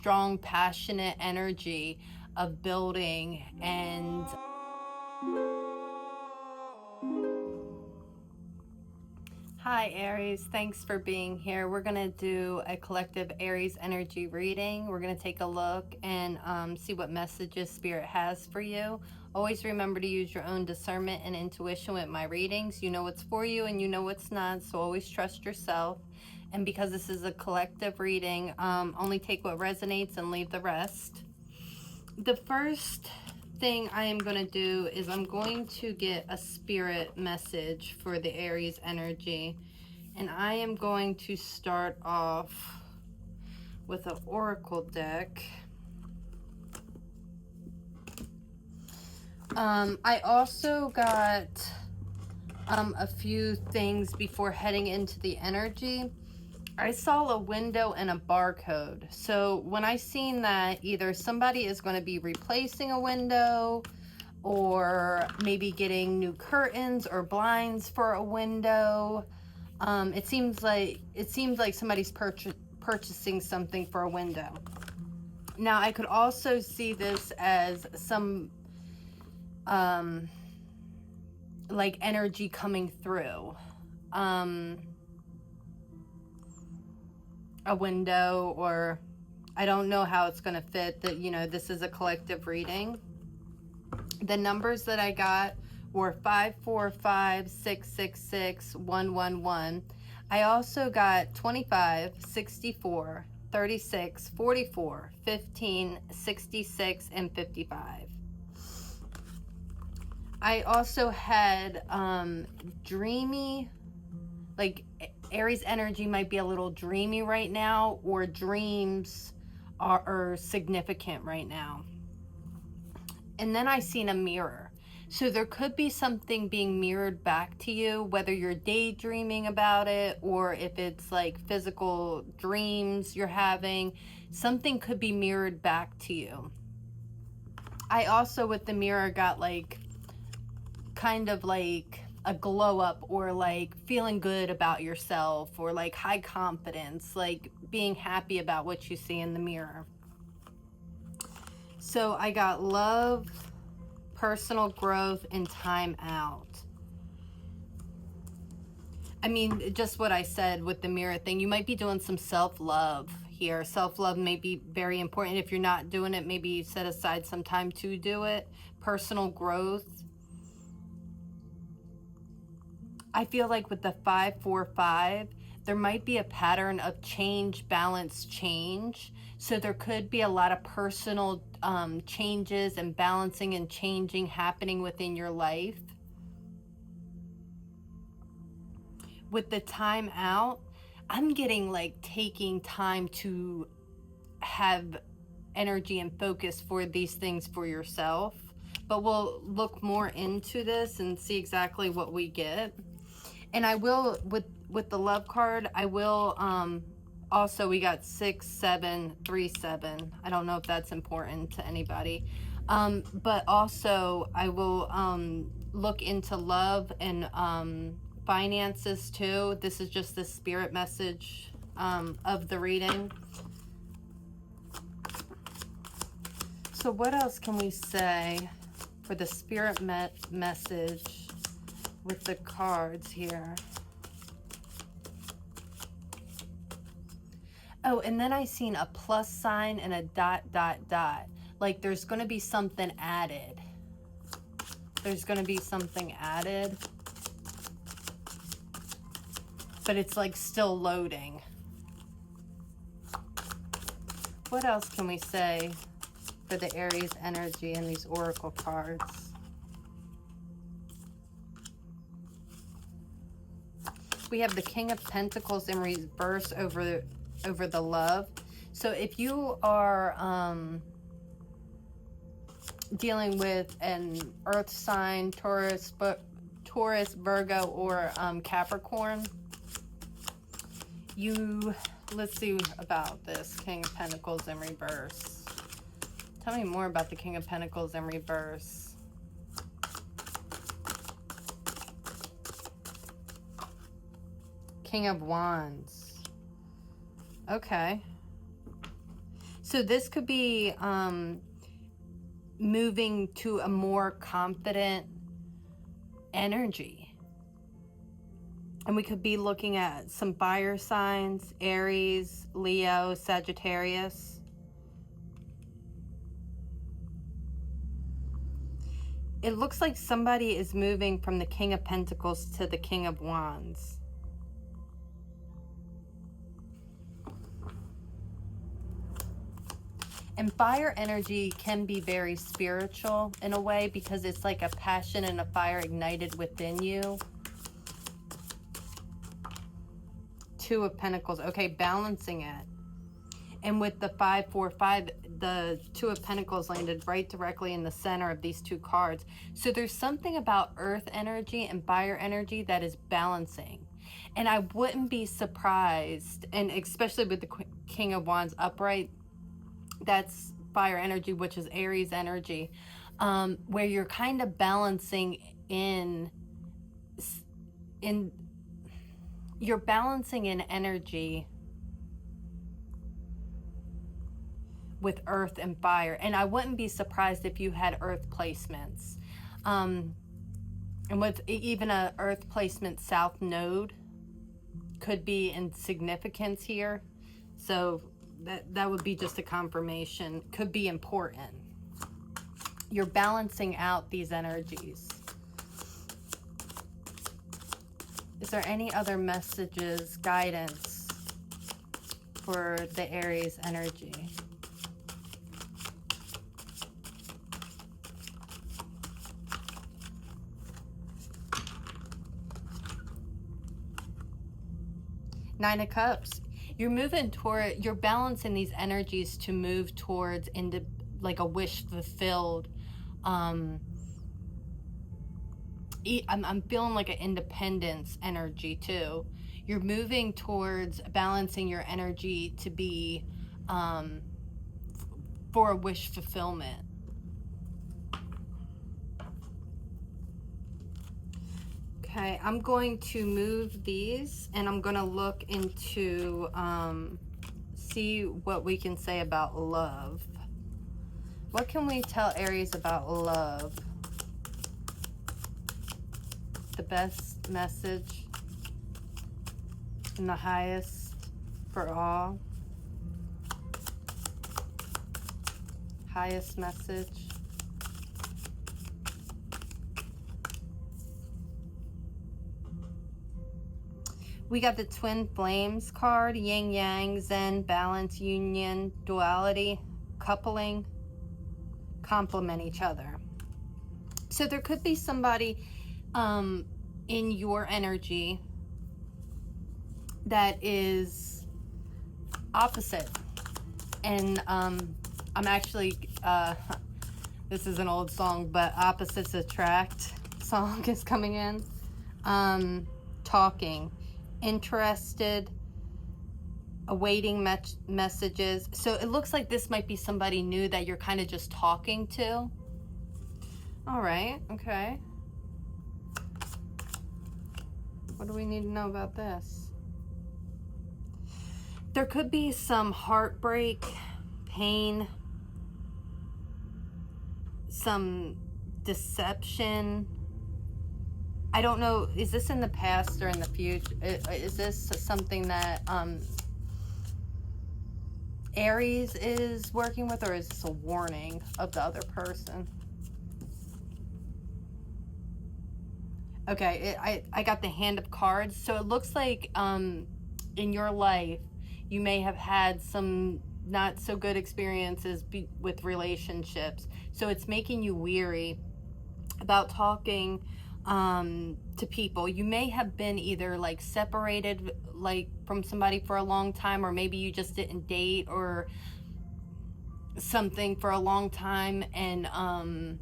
strong, passionate energy of building. And hi Aries, thanks for being here. We're going to do a collective Aries energy reading. We're going to take a look and see what messages Spirit has for you. Always remember to use your own discernment and intuition with my readings. You know what's for you and you know what's not, so always trust yourself. And because this is a collective reading, only take what resonates and leave the rest. The first thing I am going to do is I'm going to get a spirit message for the Aries energy, and I am going to start off with an oracle deck. I also got a few things before heading into the energy. I saw a window and a barcode. So when I seen that, either somebody is going to be replacing a window, or maybe getting new curtains or blinds for a window. It seems like somebody's purchasing something for a window. Now I could also see this as some like energy coming through. A window, or I don't know how it's going to fit. That, you know, this is a collective reading. The numbers that I got were 545, 666, 111. I also got 25, 64, 36, 44, 15, 66, and 55. I also had dreamy, like Aries energy might be a little dreamy right now, or dreams are significant right now. And then I seen a mirror. So there could be something being mirrored back to you, whether you're daydreaming about it or if it's like physical dreams you're having. Something could be mirrored back to you. I also, with the mirror, got like kind of like a glow up, or like feeling good about yourself, or like high confidence, like being happy about what you see in the mirror. So I got love, personal growth, and time out. I mean, just what I said with the mirror thing, you might be doing some self-love here. Self-love may be very important. If you're not doing it, maybe set aside some time to do it. Personal growth. I feel like with the 545, there might be a pattern of change, balance, change. So there could be a lot of personal changes and balancing and changing happening within your life. With the time out, I'm getting like taking time to have energy and focus for these things for yourself. But we'll look more into this and see exactly what we get. And I will, with the love card, I will, also, we got 6737. I don't know if that's important to anybody. But also, I will look into love and finances too. This is just the spirit message of the reading. So what else can we say for the spirit message with the cards here? Oh, and then I seen a plus sign and a dot, dot, dot. Like there's going to be something added. There's going to be something added. But it's like still loading. What else can we say for the Aries energy and these oracle cards? We have the King of Pentacles in reverse over the love. So if you are dealing with an earth sign, Taurus, Virgo, or Capricorn, let's see about this King of Pentacles in reverse. Tell me more about the King of Pentacles in reverse. King of Wands. Okay. So this could be moving to a more confident energy. And we could be looking at some fire signs: Aries, Leo, Sagittarius. It looks like somebody is moving from the King of Pentacles to the King of Wands. And fire energy can be very spiritual in a way, because it's like a passion and a fire ignited within you. Two of Pentacles. Okay, balancing it. And with the 5-4-5, the Two of Pentacles landed right directly in the center of these two cards. So there's something about earth energy and fire energy that is balancing. And I wouldn't be surprised, and especially with the King of Wands upright, that's fire energy, which is Aries energy, where you're kind of balancing you're balancing in energy with earth and fire. And I wouldn't be surprised if you had earth placements, and with even a earth placement south node could be in significance here. So that would be just a confirmation. Could be important. You're balancing out these energies. Is there any other messages, guidance for the Aries energy? Nine of Cups. You're moving toward, you're balancing these energies to move towards into like a wish fulfilled. I'm feeling like an independence energy too. You're moving towards balancing your energy to be for a wish fulfillment. Okay, I'm going to move these, and I'm going to look into, see what we can say about love. What can we tell Aries about love? The best message and the highest for all. Highest message. We got the Twin Flames card, yin yang, zen, balance, union, duality, coupling, complement each other. So there could be somebody in your energy that is opposite. And I'm actually, this is an old song, but Opposites Attract song is coming in. Talking. Interested, awaiting messages. So it looks like this might be somebody new that you're kind of just talking to. All right, okay. What do we need to know about this? There could be some heartbreak, pain, some deception. I don't know, is this in the past or in the future? Is this something that Aries is working with, or is this a warning of the other person? Okay, I got the Hand of Cards. So it looks like in your life, you may have had some not so good experiences with relationships. So it's making you weary about talking to people. You may have been either like separated like from somebody for a long time, or maybe you just didn't date or something for a long time, and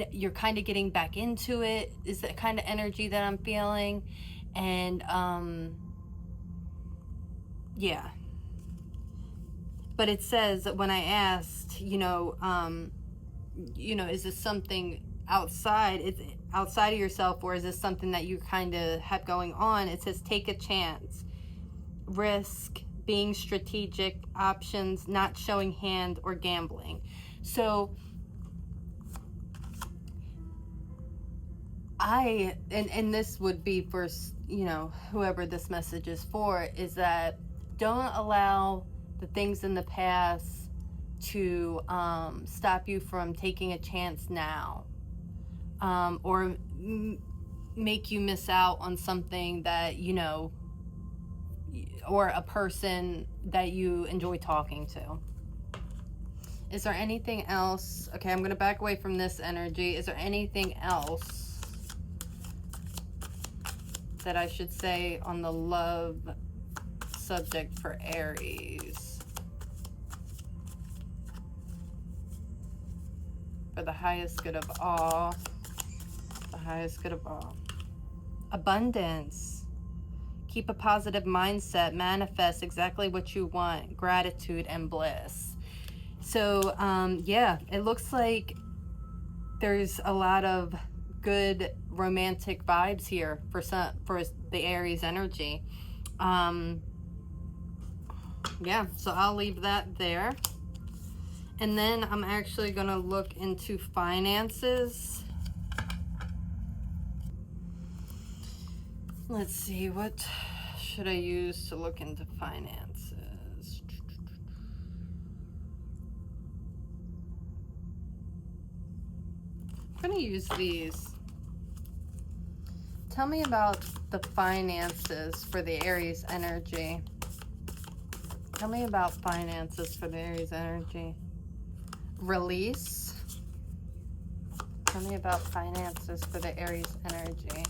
you're kind of getting back into it, is the kind of energy that I'm feeling. And yeah, but it says that when I asked, you know, is this something outside, it's outside of yourself, or is this something that you kind of have going on? It says take a chance, risk being strategic, options, not showing hand, or gambling. So and this would be for, you know, whoever this message is for, is that don't allow the things in the past to stop you from taking a chance now, or make you miss out on something that, you know, or a person that you enjoy talking to. Is there anything else? Okay, I'm going to back away from this energy. Is there anything else that I should say on the love subject for Aries? For the highest good of all. The highest good of all. Abundance. Keep a positive mindset. Manifest exactly what you want. Gratitude and bliss. So, yeah, it looks like there's a lot of good romantic vibes here for the Aries energy. Yeah, so I'll leave that there. And then I'm actually going to look into finances. Let's see, what should I use to look into finances? I'm going to use these. Tell me about the finances for the Aries energy. Tell me about finances for the Aries energy. Release. Tell me about finances for the Aries energy.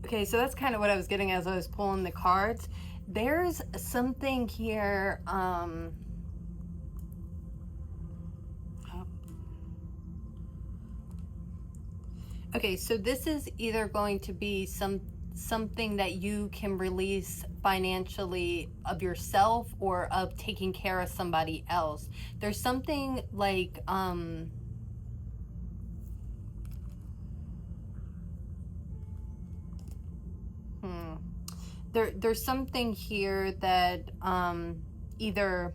Okay, so that's kind of what I was getting as I was pulling the cards. There's something here, okay, so this is either going to be something that you can release financially of yourself or of taking care of somebody else. There's something like, there's something here that either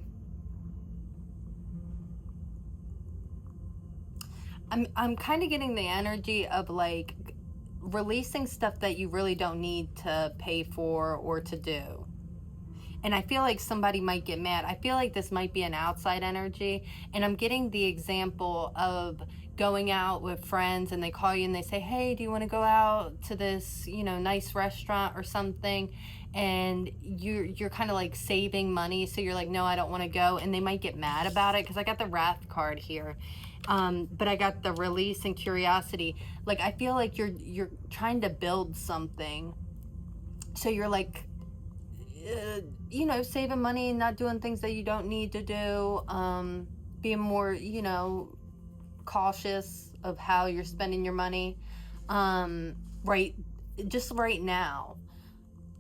I'm kind of getting the energy of like releasing stuff that you really don't need to pay for or to do. And I feel like somebody might get mad. I feel like this might be an outside energy. And I'm getting the example of going out with friends and they call you and they say, hey, do you want to go out to this, you know, nice restaurant or something? And you're kind of like saving money. So you're like, no, I don't want to go. And they might get mad about it because I got the Wrath card here. But I got the release and curiosity. Like, I feel like you're trying to build something. So you're like, you know, saving money and not doing things that you don't need to do, being more, you know, cautious of how you're spending your money, just right now.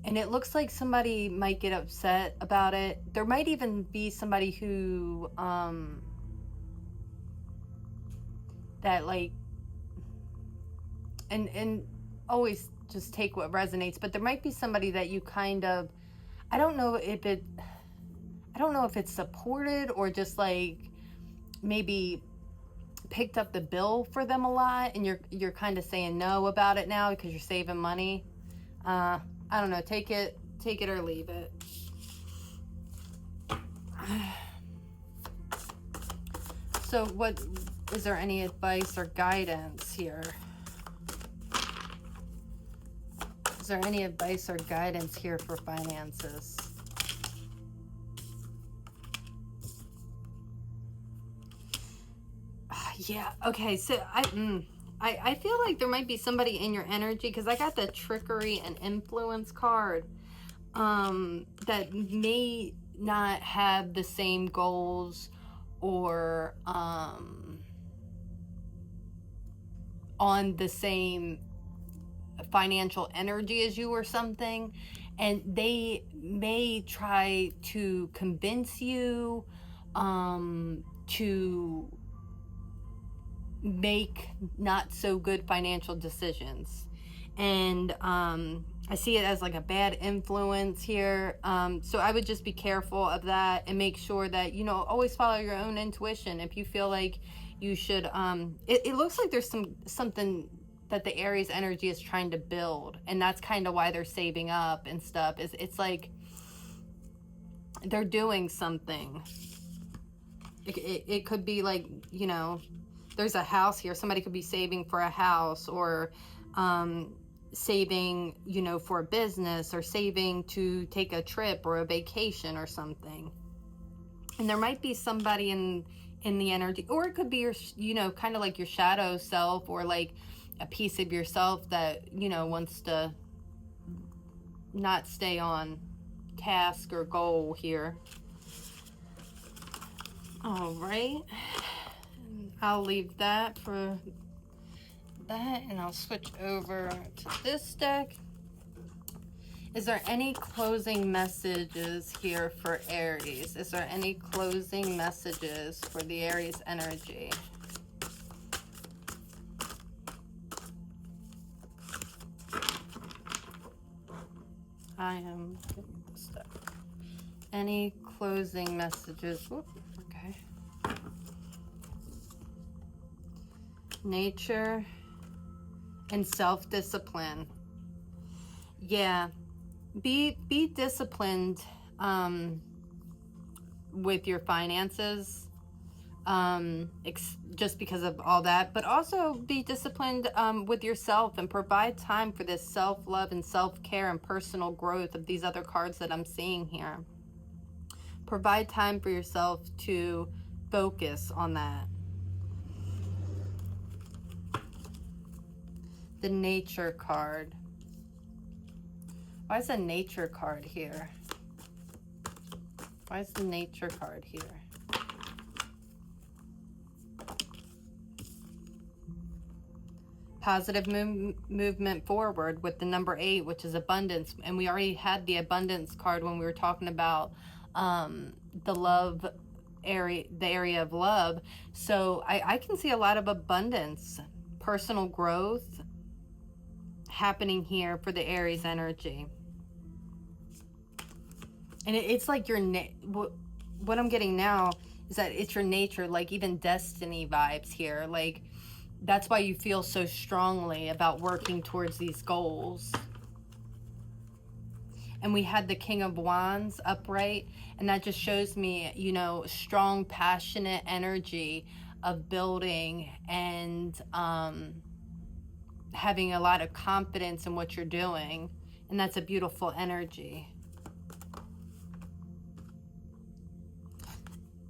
And it looks like somebody might get upset about it. There might even be somebody who, that like, and always just take what resonates, but there might be somebody that you kind of, I don't know if it's supported or just like maybe picked up the bill for them a lot and you're kind of saying no about it now because you're saving money. I don't know, take it or leave it. So what is there any advice or guidance here? Is there any advice or guidance here for finances? Yeah, okay, so I feel like there might be somebody in your energy because I got the trickery and influence card that may not have the same goals or on the same financial energy as you or something, and they may try to convince you to make not so good financial decisions. And I see it as like a bad influence here. So I would just be careful of that and make sure that, always follow your own intuition. If you feel like you should, it looks like there's something that the Aries energy is trying to build. And that's kind of why they're saving up and stuff. It's like they're doing something. It could be like, there's a house here. Somebody could be saving for a house, or saving, for a business, or saving to take a trip or a vacation or something. And there might be somebody in the energy, or it could be your, kind of like your shadow self, or like a piece of yourself that, wants to not stay on task or goal here. All right. I'll leave that for that, and I'll switch over to this deck. Is there any closing messages here for Aries? Is there any closing messages for the Aries energy? I am getting this deck. Any closing messages? Whoop, okay. Nature and self-discipline. Yeah, be disciplined with your finances, just because of all that, but also be disciplined with yourself, and provide time for this self-love and self-care and personal growth of these other cards that I'm seeing here. Provide time for yourself to focus on that. The nature card. Why is the nature card here? Why is the nature card here? Positive movement forward with the number 8, which is abundance. And we already had the abundance card when we were talking about the love area, the area of love. So I can see a lot of abundance, personal growth happening here for the Aries energy. And it's like your what I'm getting now is that it's your nature, like even destiny vibes here. Like that's why you feel so strongly about working towards these goals. And we had the King of Wands upright, and that just shows me, strong, passionate energy of building and having a lot of confidence in what you're doing. And that's a beautiful energy.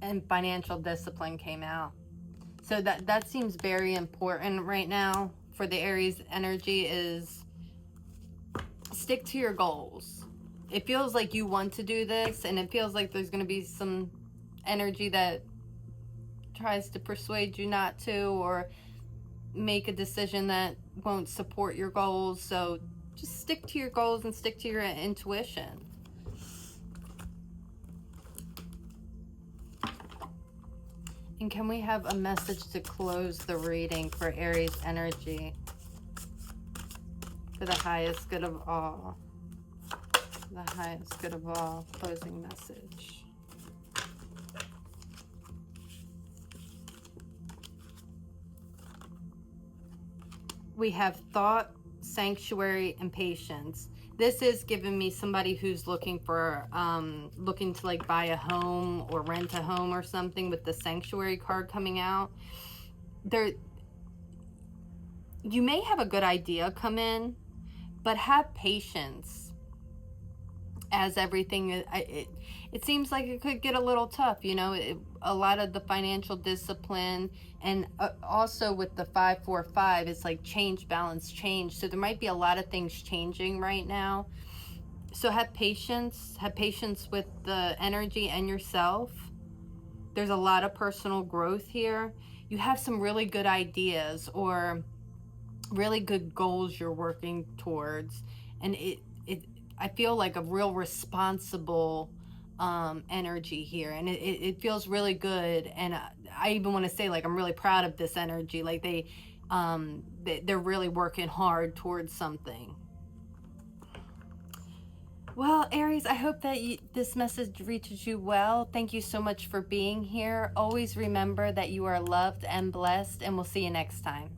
And financial discipline came out. So that seems very important right now for the Aries energy, is stick to your goals. It feels like you want to do this, and it feels like there's going to be some energy that tries to persuade you not to, or make a decision that won't support your goals. So just stick to your goals and stick to your intuition. And can we have a message to close the reading for Aries energy? For the highest good of all. The highest good of all. Closing message. We have thought, sanctuary, and patience. This is giving me somebody who's looking for, looking to like buy a home or rent a home or something, with the sanctuary card coming out. You may have a good idea come in, but have patience. As everything, it seems like it could get a little tough, a lot of the financial discipline, and also with the 545, it's like change, balance, change. So there might be a lot of things changing right now. So have patience with the energy and yourself. There's a lot of personal growth here. You have some really good ideas or really good goals you're working towards, and I feel like a real responsible energy here, and it feels really good. And I even want to say, like, I'm really proud of this energy. Like they're really working hard towards something. Well, Aries, I hope that this message reaches you well. Thank you so much for being here. Always remember that you are loved and blessed, and we'll see you next time.